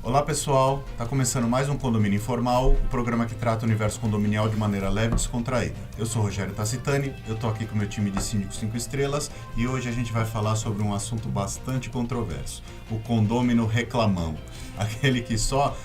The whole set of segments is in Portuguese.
Olá pessoal, está começando mais um Condomínio Informal, o programa que trata o universo condominial de maneira leve e descontraída. Eu sou Rogério Tacitani, eu estou aqui com o meu time de síndicos 5 estrelas e hoje a gente vai falar sobre um assunto bastante controverso, o condômino reclamão, aquele que só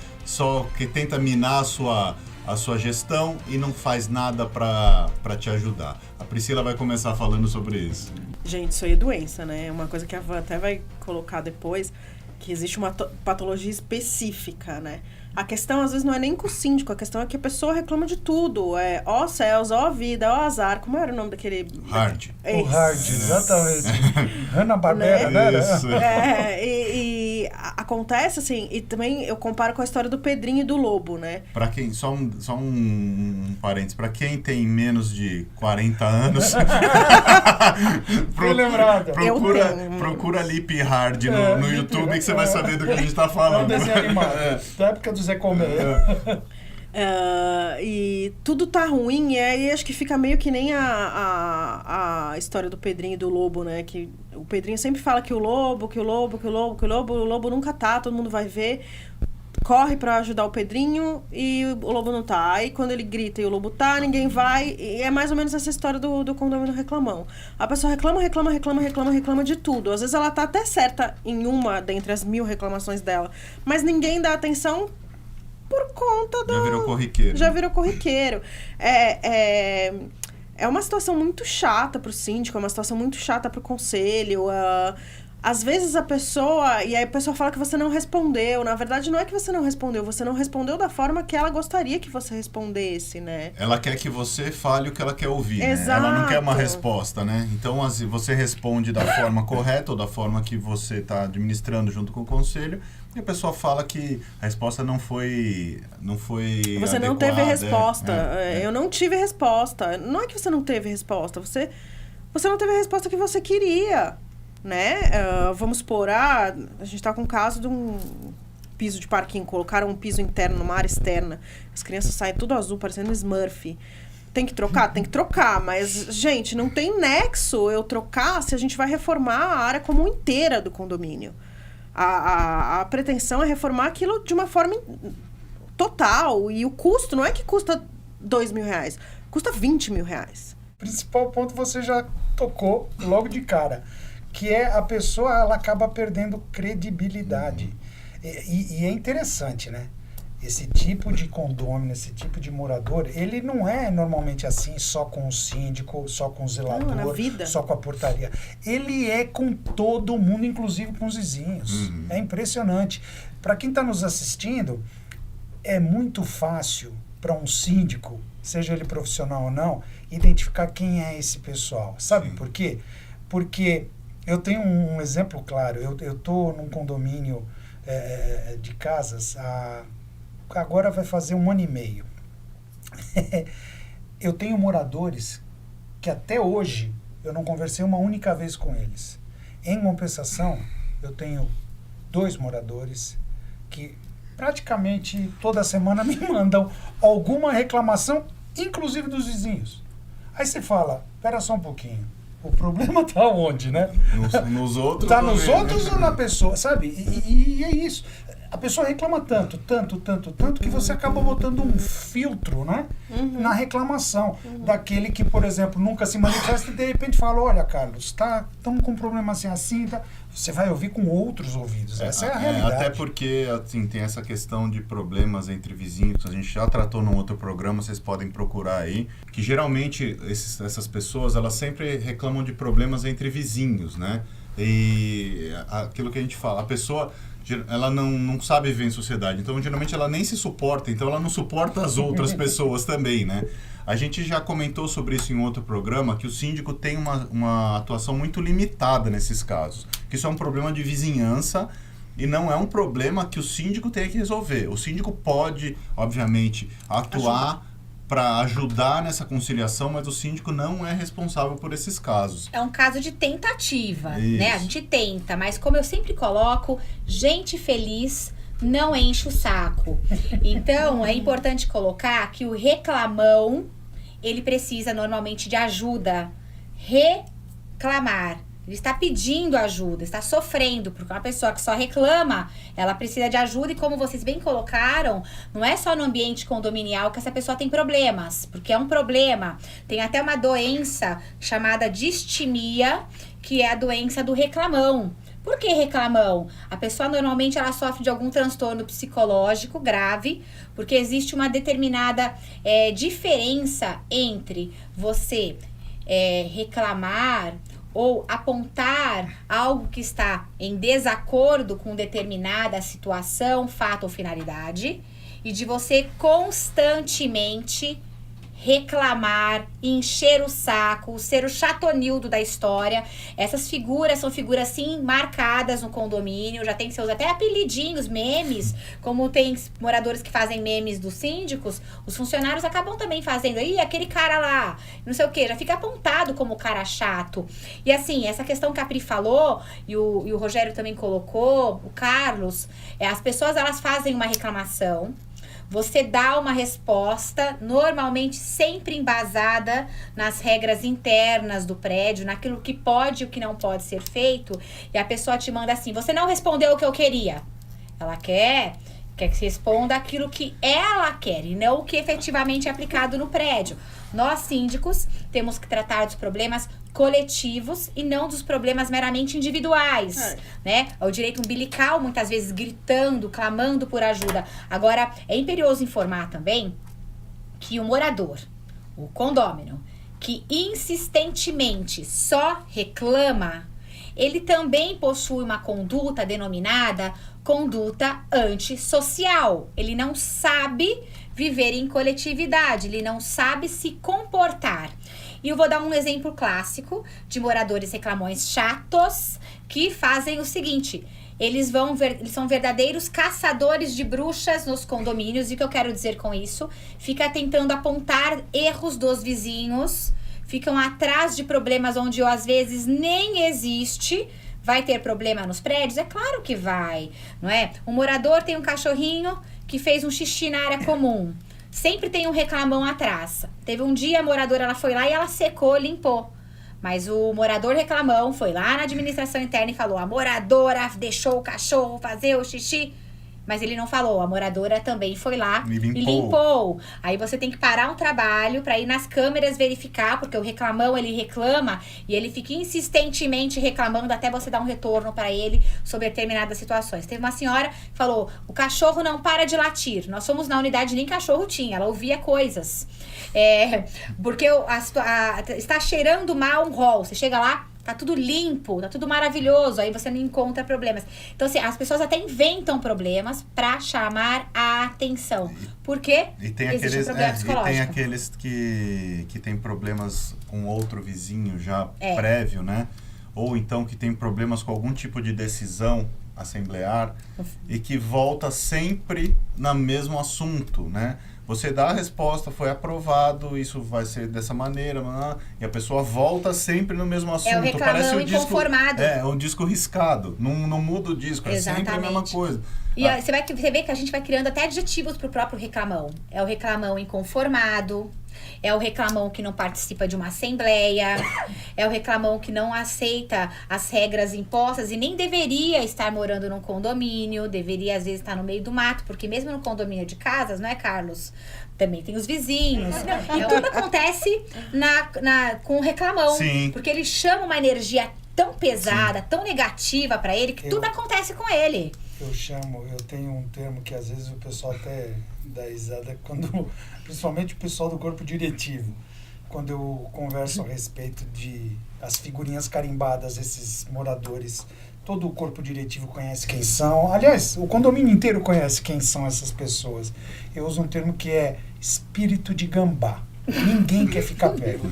que tenta minar a sua gestão e não faz nada para te ajudar. A Priscila vai começar falando sobre isso. Gente, isso aí é doença, né? É uma coisa que a Van até vai colocar depois, que existe uma patologia específica, né? A questão, às vezes, não é nem com o síndico, a questão é que a pessoa reclama de tudo. É ó céus, ó vida, ó azar. Como era o nome daquele... Hard. O Hard, exatamente. Hanna-Barbera, né? Isso. E acontece, assim, e também eu comparo com a história do Pedrinho e do Lobo, né? Para quem, só um parênteses, para quem tem menos de 40 anos, procura Lip Hard no YouTube que você vai saber do que a gente tá falando. É um desenho animado, da época do Zé Colmeia. E tudo tá ruim, e aí acho que fica meio que nem a história do Pedrinho e do Lobo, né? Que o Pedrinho sempre fala que o lobo nunca tá, todo mundo vai ver, corre pra ajudar o Pedrinho e o lobo não tá. Aí quando ele grita e o lobo tá, ninguém vai, e é mais ou menos essa história do condomínio reclamão. A pessoa reclama de tudo. Às vezes ela tá até certa em uma dentre as 1000 reclamações dela, mas ninguém dá atenção por conta do... Já virou corriqueiro. É uma situação muito chata pro síndico, é uma situação muito chata pro conselho. Às vezes a pessoa... E aí a pessoa fala que você não respondeu. Na verdade, não é que você não respondeu da forma que ela gostaria que você respondesse, né? Ela quer que você fale o que ela quer ouvir, Exato. Né? Ela não quer uma resposta, né? Então, você responde da forma correta ou da forma que você está administrando junto com o conselho, e a pessoa fala que a resposta não foi Você adequada, não teve resposta. Eu não tive resposta. Não é que você não teve resposta. Você não teve a resposta que você queria, né? Vamos supor, a gente tá com um caso de um piso de parquinho. Colocaram um piso interno numa área externa. As crianças saem tudo azul, parecendo Smurf. Tem que trocar? Tem que trocar. Mas, gente, não tem nexo eu trocar se a gente vai reformar a área como inteira do condomínio. A pretensão é reformar aquilo de uma forma total. E o custo não é que custa R$2.000, custa R$20.000. O principal ponto você já tocou logo de cara, que é a pessoa, ela acaba perdendo credibilidade. E é interessante, né? Esse tipo de condômino, esse tipo de morador, ele não é normalmente assim só com o síndico, só com o zelador, só com a portaria. Ele é com todo mundo, inclusive com os vizinhos. É impressionante. Para quem está nos assistindo, é muito fácil para um síndico, seja ele profissional ou não, identificar quem é esse pessoal. Sabe por quê? Porque eu tenho um exemplo claro. Eu estou num condomínio de casas agora vai fazer 1 ano e meio. Eu tenho moradores que até hoje eu não conversei uma única vez com eles. Em compensação, eu tenho 2 moradores que praticamente toda semana me mandam alguma reclamação, inclusive dos vizinhos. Aí você fala, espera só um pouquinho, o problema está onde, né? Nos outros. Está nos outros ou na pessoa, sabe? E é isso. A pessoa reclama tanto que você acaba botando um filtro, né? Na reclamação. Daquele que, por exemplo, nunca se manifesta e de repente fala, olha, Carlos, estamos com um problema assim, tá? Você vai ouvir com outros ouvidos. Essa é a realidade. Até porque, assim, tem essa questão de problemas entre vizinhos. A gente já tratou num outro programa, vocês podem procurar aí, que geralmente essas pessoas, elas sempre reclamam de problemas entre vizinhos, né? E aquilo que a gente fala, a pessoa... ela não sabe viver em sociedade, então geralmente ela nem se suporta, então ela não suporta as outras pessoas também, né? A gente já comentou sobre isso em outro programa, que o síndico tem uma atuação muito limitada nesses casos, que isso é um problema de vizinhança e não é um problema que o síndico tem que resolver. O síndico pode, obviamente, atuar para ajudar nessa conciliação, mas o síndico não é responsável por esses casos. É um caso de tentativa, Isso. né? A gente tenta, mas como eu sempre coloco, gente feliz não enche o saco. Então, é importante colocar que o reclamão, ele precisa normalmente de ajuda. Reclamar. Ele está pedindo ajuda, está sofrendo, porque uma pessoa que só reclama, ela precisa de ajuda, e como vocês bem colocaram, não é só no ambiente condominial que essa pessoa tem problemas, porque é um problema. Tem até uma doença chamada distimia, que é a doença do reclamão. Por que reclamão? A pessoa normalmente ela sofre de algum transtorno psicológico grave, porque existe uma determinada diferença entre você reclamar ou apontar algo que está em desacordo com determinada situação, fato ou finalidade, e de você constantemente reclamar, encher o saco, ser o chatonildo da história. Essas figuras são figuras, sim, marcadas no condomínio, já tem seus até apelidinhos, memes, como tem moradores que fazem memes dos síndicos, os funcionários acabam também fazendo, aí aquele cara lá, não sei o que, já fica apontado como cara chato. E assim, essa questão que a Pri falou, e o Rogério também colocou, o Carlos, as pessoas elas fazem uma reclamação, você dá uma resposta, normalmente sempre embasada nas regras internas do prédio, naquilo que pode e o que não pode ser feito, e a pessoa te manda assim, você não respondeu o que eu queria. Ela quer que se responda aquilo que ela quer e não o que efetivamente é aplicado no prédio. Nós, síndicos, temos que tratar dos problemas coletivos e não dos problemas meramente individuais, né? O direito umbilical, muitas vezes, gritando, clamando por ajuda. Agora, é imperioso informar também que o morador, o condômino, que insistentemente só reclama, ele também possui uma conduta denominada conduta antissocial. Ele não sabe viver em coletividade, ele não sabe se comportar. E eu vou dar um exemplo clássico de moradores reclamões chatos que fazem o seguinte: eles são verdadeiros caçadores de bruxas nos condomínios. E o que eu quero dizer com isso? Fica tentando apontar erros dos vizinhos, ficam atrás de problemas onde às vezes nem existe. Vai ter problema nos prédios? É claro que vai, não é? O morador tem um cachorrinho que fez um xixi na área comum. Sempre tem um reclamão atrás. Teve um dia a moradora ela foi lá e ela secou, limpou. Mas o morador reclamão foi lá na administração interna e falou: a moradora deixou o cachorro fazer o xixi. Mas ele não falou, a moradora também foi lá e limpou. Aí você tem que parar um trabalho para ir nas câmeras verificar, porque o reclamão, ele reclama e ele fica insistentemente reclamando até você dar um retorno para ele sobre determinadas situações. Teve uma senhora que falou, o cachorro não para de latir. Nós fomos na unidade, nem cachorro tinha, ela ouvia coisas. Porque está cheirando mal um rol. Você chega lá, tá tudo limpo, tá tudo maravilhoso, aí você não encontra problemas. Então, assim, as pessoas até inventam problemas pra chamar a atenção. Por quê? E tem aqueles que tem problemas com outro vizinho já prévio, né? Ou então que tem problemas com algum tipo de decisão assemblear e que volta sempre no mesmo assunto, né? Você dá a resposta, foi aprovado, isso vai ser dessa maneira, e a pessoa volta sempre no mesmo assunto. É o reclamão inconformado. É um disco riscado, não muda o disco, Exatamente. É sempre a mesma coisa. E você vê que a gente vai criando até adjetivos pro próprio reclamão. É o reclamão inconformado, é o reclamão que não participa de uma assembleia, é o reclamão que não aceita as regras impostas e nem deveria estar morando num condomínio, deveria às vezes estar no meio do mato, porque mesmo no condomínio de casas, não é, Carlos? Também tem os vizinhos. E tudo acontece com o reclamão. Sim. Porque ele chama uma energia tão pesada, tão negativa pra ele, que tudo acontece com ele. Eu tenho um termo que às vezes o pessoal até dá risada, principalmente o pessoal do corpo diretivo, quando eu converso a respeito de as figurinhas carimbadas, esses moradores, todo o corpo diretivo conhece quem são, aliás, o condomínio inteiro conhece quem são essas pessoas. Eu uso um termo que é espírito de gambá. Ninguém quer ficar perto.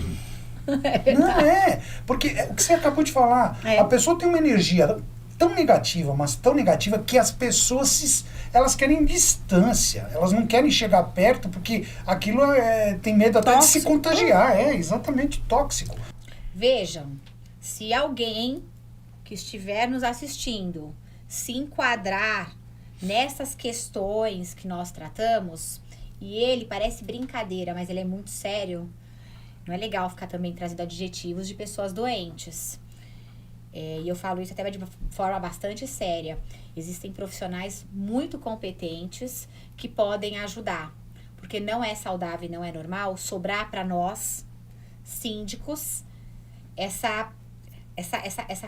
Não é, porque o que você acabou de falar, a pessoa tem uma energia tão negativa, mas tão negativa que as pessoas elas querem distância, elas não querem chegar perto porque aquilo tem medo até Tóxico. de se contagiar, é exatamente tóxico. Vejam, se alguém que estiver nos assistindo se enquadrar nessas questões que nós tratamos, e ele parece brincadeira, mas ele é muito sério, não é legal ficar também trazendo adjetivos de pessoas doentes. E eu falo isso até de forma bastante séria. Existem profissionais muito competentes que podem ajudar. Porque não é saudável e não é normal sobrar para nós, síndicos, essa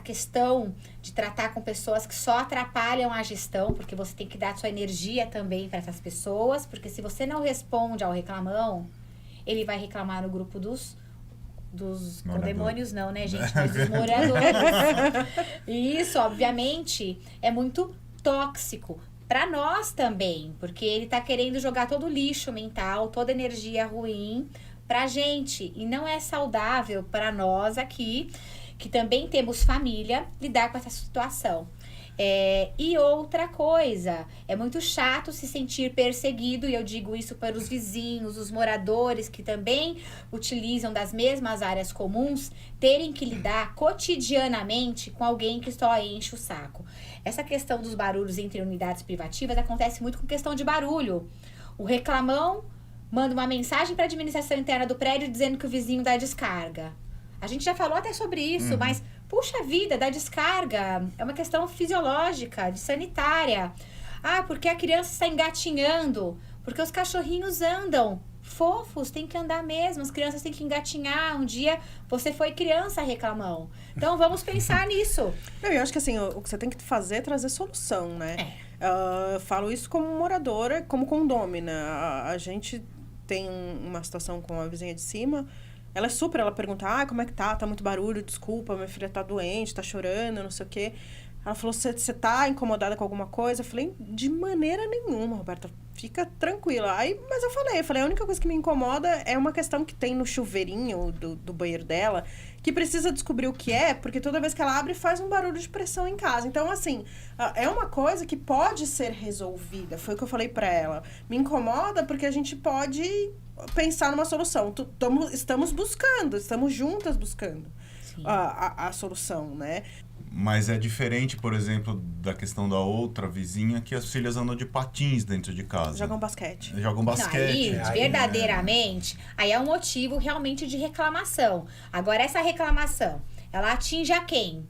questão de tratar com pessoas que só atrapalham a gestão, porque você tem que dar sua energia também para essas pessoas, porque se você não responde ao reclamão, ele vai reclamar no grupo dos condemônios não, né, gente? Mas dos moradores. E isso, obviamente, é muito tóxico para nós também, porque ele tá querendo jogar todo o lixo mental, toda energia ruim pra gente. E não é saudável para nós aqui, que também temos família, lidar com essa situação. E outra coisa, é muito chato se sentir perseguido, e eu digo isso para os vizinhos, os moradores que também utilizam das mesmas áreas comuns, terem que lidar cotidianamente com alguém que só enche o saco. Essa questão dos barulhos entre unidades privativas acontece muito com questão de barulho. O reclamão manda uma mensagem para a administração interna do prédio dizendo que o vizinho dá descarga. A gente já falou até sobre isso, mas, puxa vida, da descarga é uma questão fisiológica, de sanitária. Ah, porque a criança está engatinhando, porque os cachorrinhos andam fofos, tem que andar mesmo, as crianças têm que engatinhar. Um dia você foi criança, reclamão. Então, vamos pensar nisso. Eu acho que assim, o que você tem que fazer é trazer solução, né? Eu falo isso como moradora, como condômina. A gente tem uma situação com a vizinha de cima. Ela é super, ela pergunta, como é que tá? Tá muito barulho, desculpa, minha filha tá doente, tá chorando, não sei o quê. Ela falou, você tá incomodada com alguma coisa? Eu falei, de maneira nenhuma, Roberta, fica tranquila. Mas eu falei, a única coisa que me incomoda é uma questão que tem no chuveirinho do banheiro dela, que precisa descobrir o que é, porque toda vez que ela abre, faz um barulho de pressão em casa. Então, assim, é uma coisa que pode ser resolvida, foi o que eu falei pra ela. Me incomoda porque a gente pode pensar numa solução. Estamos buscando, estamos juntas buscando a solução, né? Mas é diferente, por exemplo, da questão da outra vizinha, que as filhas andam de patins dentro de casa. Jogam basquete. Jogam basquete. Aí, verdadeiramente, aí é um motivo realmente de reclamação. Agora, essa reclamação, ela atinge a quem?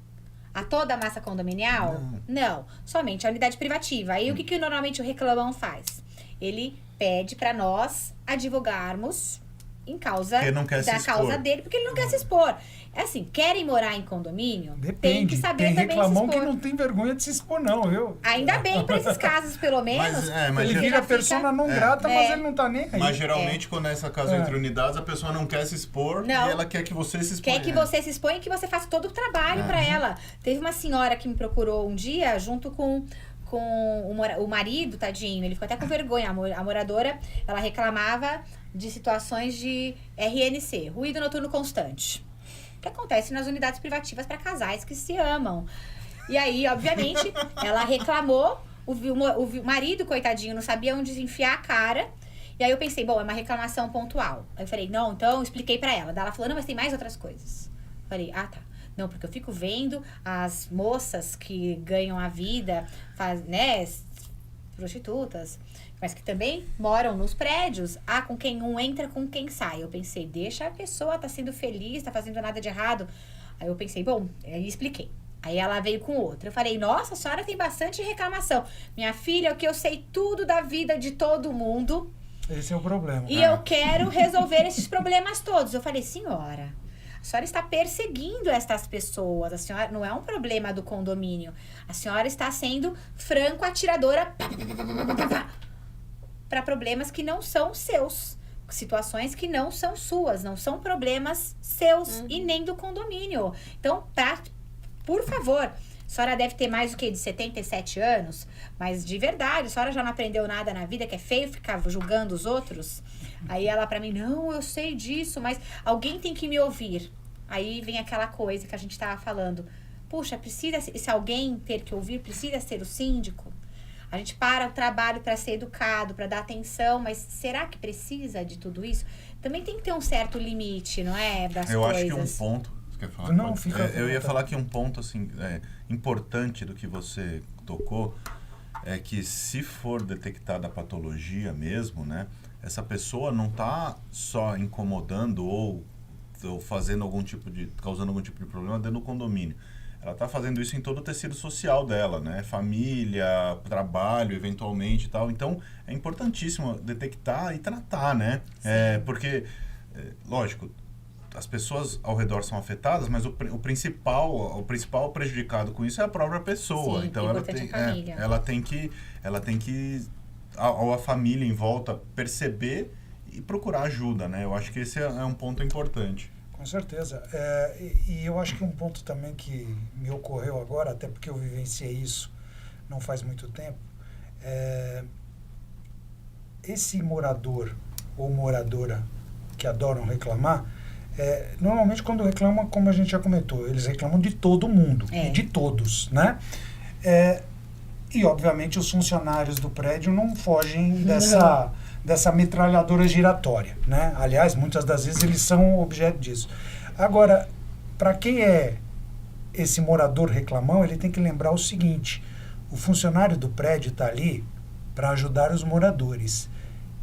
A toda a massa condominial? Não. Somente a unidade privativa. Aí, o que normalmente o reclamão faz? Ele pede para nós advogarmos em causa da causa dele, porque ele não quer se expor. É assim, querem morar em condomínio? Depende. Tem que saber tem também se reclamão expor. que não tem vergonha de se expor, não, viu? Ainda bem para esses casos, pelo menos. Ele vira persona não grata, mas ele não tá nem aí. Mas geralmente, quando é essa casa entre unidades, a pessoa não quer se expor e ela quer que você se exponha. Quer que você se exponha e que você faça todo o trabalho para ela. Teve uma senhora que me procurou um dia, junto com o marido, tadinho, ele ficou até com vergonha. A moradora, ela reclamava de situações de RNC, ruído noturno constante, que acontece nas unidades privativas para casais que se amam. E aí, obviamente, ela reclamou, o marido, coitadinho, não sabia onde enfiar a cara. E aí eu pensei, bom, é uma reclamação pontual. Aí eu falei, não, então, expliquei para ela. Daí ela falou, não, mas tem mais outras coisas. Eu falei, tá. Não, porque eu fico vendo as moças que ganham a vida, prostitutas, mas que também moram nos prédios. Com quem um entra, com quem sai. Eu pensei, deixa a pessoa, tá sendo feliz, tá fazendo nada de errado. Aí eu pensei, bom, aí expliquei. Aí ela veio com outra. Eu falei, nossa, a senhora tem bastante reclamação. Minha filha, o que eu sei tudo da vida de todo mundo. Esse é o problema. E eu quero resolver esses problemas todos. Eu falei, senhora, a senhora está perseguindo estas pessoas. A senhora não é um problema do condomínio. A senhora está sendo franco atiradora para problemas que não são seus. Situações que não são suas. Não são problemas seus e nem do condomínio. Então, por favor, a senhora deve ter mais do que de 77 anos, mas de verdade, a senhora já não aprendeu nada na vida, que é feio ficar julgando os outros? Aí ela pra mim, não, eu sei disso, mas alguém tem que me ouvir. Aí vem aquela coisa que a gente tava falando, puxa, precisa, se alguém ter que ouvir, precisa ser o síndico? A gente para o trabalho para ser educado, para dar atenção, mas será que precisa de tudo isso? Também tem que ter um certo limite, não é? Das eu coisas. acho que um ponto... Você quer falar? Não, fica eu ia falar que um ponto assim, importante do que você tocou é que se for detectada a patologia mesmo, né? Essa pessoa não está só incomodando ou fazendo causando algum tipo de problema dentro do condomínio. Ela está fazendo isso em todo o tecido social dela, né? Família, trabalho, eventualmente e tal. Então, é importantíssimo detectar e tratar, né? Porque, lógico, as pessoas ao redor são afetadas, mas o principal prejudicado com isso é a própria pessoa. Sim, então, ela tem que a família em volta perceber e procurar ajuda, né? Eu acho que esse é um ponto importante. Com certeza. E eu acho que um ponto também que me ocorreu agora, até porque eu vivenciei isso não faz muito tempo, esse morador ou moradora que adoram reclamar, normalmente quando reclamam, como a gente já comentou, eles reclamam de todo mundo, e de todos, né? E, obviamente, os funcionários do prédio não fogem dessa metralhadora giratória, né? Aliás, muitas das vezes eles são objeto disso. Agora, para quem é esse morador reclamão, ele tem que lembrar o seguinte: o funcionário do prédio está ali para ajudar os moradores.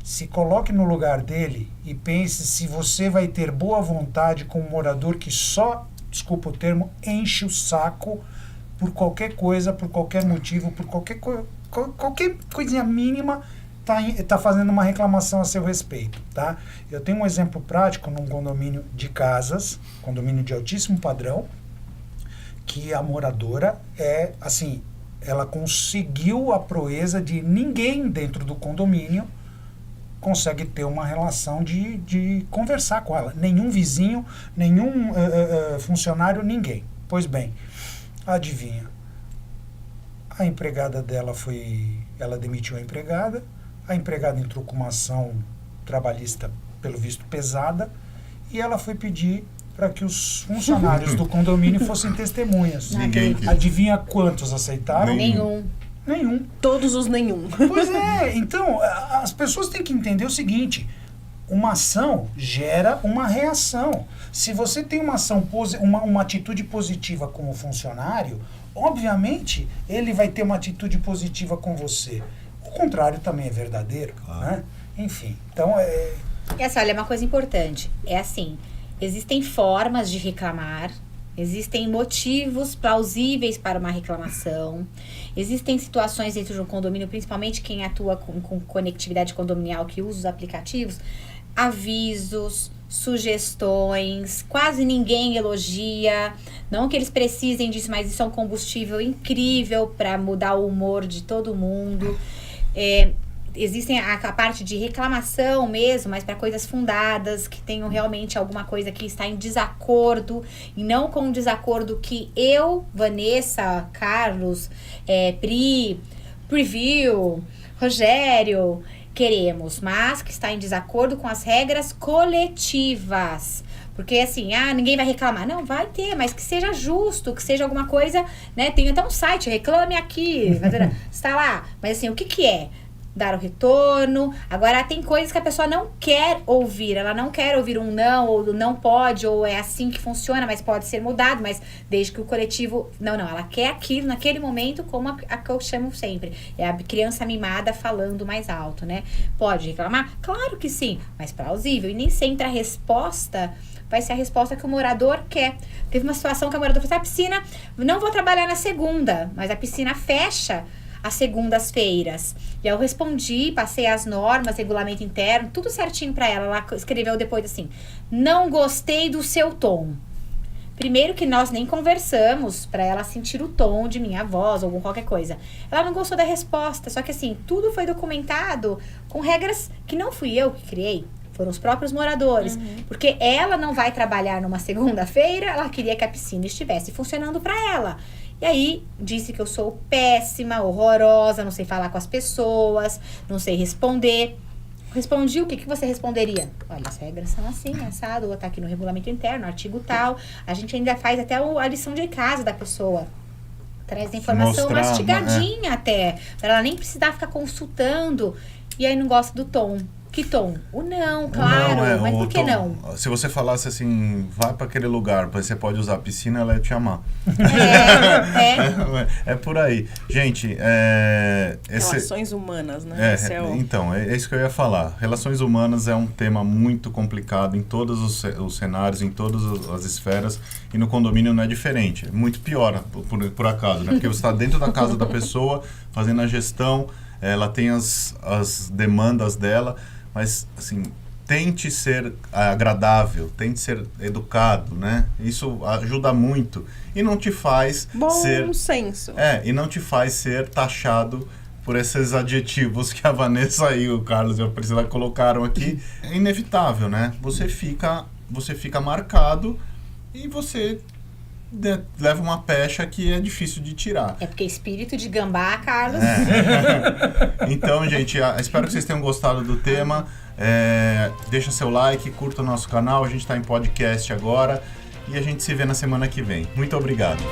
Se coloque no lugar dele e pense se você vai ter boa vontade com um morador que só, desculpa o termo, enche o saco por qualquer coisa, por qualquer motivo, por qualquer coisinha mínima, tá fazendo uma reclamação a seu respeito, tá? Eu tenho um exemplo prático num condomínio de casas, condomínio de altíssimo padrão, que a moradora ela conseguiu a proeza de ninguém dentro do condomínio consegue ter uma relação de conversar com ela. Nenhum vizinho, nenhum funcionário, ninguém. Pois bem, adivinha, a empregada dela ela demitiu a empregada entrou com uma ação trabalhista, pelo visto, pesada, e ela foi pedir para que os funcionários do condomínio fossem testemunhas. Ninguém. Adivinha quantos aceitaram? Nenhum. Todos os nenhum. Pois então, as pessoas têm que entender o seguinte: uma ação gera uma reação. Se você tem uma ação, uma atitude positiva como funcionário, obviamente ele vai ter uma atitude positiva com você. O contrário também é verdadeiro, né? Enfim, então olha, uma coisa importante, assim, existem formas de reclamar, existem motivos plausíveis para uma reclamação, existem situações dentro de um condomínio, principalmente quem atua com conectividade condominial, que usa os aplicativos, avisos, sugestões, quase ninguém elogia, não que eles precisem disso, mas isso é um combustível incrível para mudar o humor de todo mundo. Existem a parte de reclamação mesmo, mas para coisas fundadas, que tenham realmente alguma coisa que está em desacordo, e não com um desacordo que eu, Vanessa, Carlos, Preview, Rogério, queremos, mas que está em desacordo com as regras coletivas. Porque assim, ninguém vai reclamar. Não, vai ter, mas que seja justo, que seja alguma coisa, né? Tem até um site, reclame aqui, está lá. Mas assim, o que é? Dar o retorno. Agora, tem coisas que a pessoa não quer ouvir. Ela não quer ouvir um não, ou não pode, ou é assim que funciona, mas pode ser mudado, mas desde que o coletivo... Não, ela quer aquilo naquele momento, como a que eu chamo sempre. É a criança mimada falando mais alto, né? Pode reclamar? Claro que sim, mas plausível. E nem sempre a resposta vai ser a resposta que o morador quer. Teve uma situação que a moradora falou: a piscina, não vou trabalhar na segunda, mas a piscina fecha às segundas-feiras. E eu respondi, passei as normas, regulamento interno, tudo certinho pra ela. Ela escreveu depois assim: não gostei do seu tom. Primeiro que nós nem conversamos pra ela sentir o tom de minha voz ou qualquer coisa. Ela não gostou da resposta, só que assim, tudo foi documentado com regras que não fui eu que criei. Foram os próprios moradores. Porque ela não vai trabalhar numa segunda-feira, ela queria que a piscina estivesse funcionando pra ela. E aí, disse que eu sou péssima, horrorosa, não sei falar com as pessoas, não sei responder. respondi, o que você responderia? Olha, as regras são assim, assado, tá aqui no regulamento interno, artigo tal. A gente ainda faz até a lição de casa da pessoa. Traz a informação mastigadinha até, pra ela nem precisar ficar consultando. E aí não gosta do tom. Que tom? O não, claro, mas por que não? Se você falasse assim, vai para aquele lugar, você pode usar a piscina, ela ia te amar. É por aí. Gente, relações humanas, né? Então, é isso que eu ia falar. Relações humanas é um tema muito complicado em todos os cenários, em todas as esferas, e no condomínio não é diferente. É muito pior, por acaso, né? Porque você está dentro da casa da pessoa, fazendo a gestão, ela tem as demandas dela, mas, assim, tente ser agradável, tente ser educado, né? Isso ajuda muito. E não te faz Bom senso. E não te faz ser taxado por esses adjetivos que a Vanessa e o Carlos e a Priscila colocaram aqui. É inevitável, né? Você fica marcado e você leva uma pecha que é difícil de tirar. É porque espírito de gambá, Carlos. Então, gente, espero que vocês tenham gostado do tema. Deixa seu like, curta o nosso canal. A gente está em podcast agora e a gente se vê na semana que vem. Muito obrigado.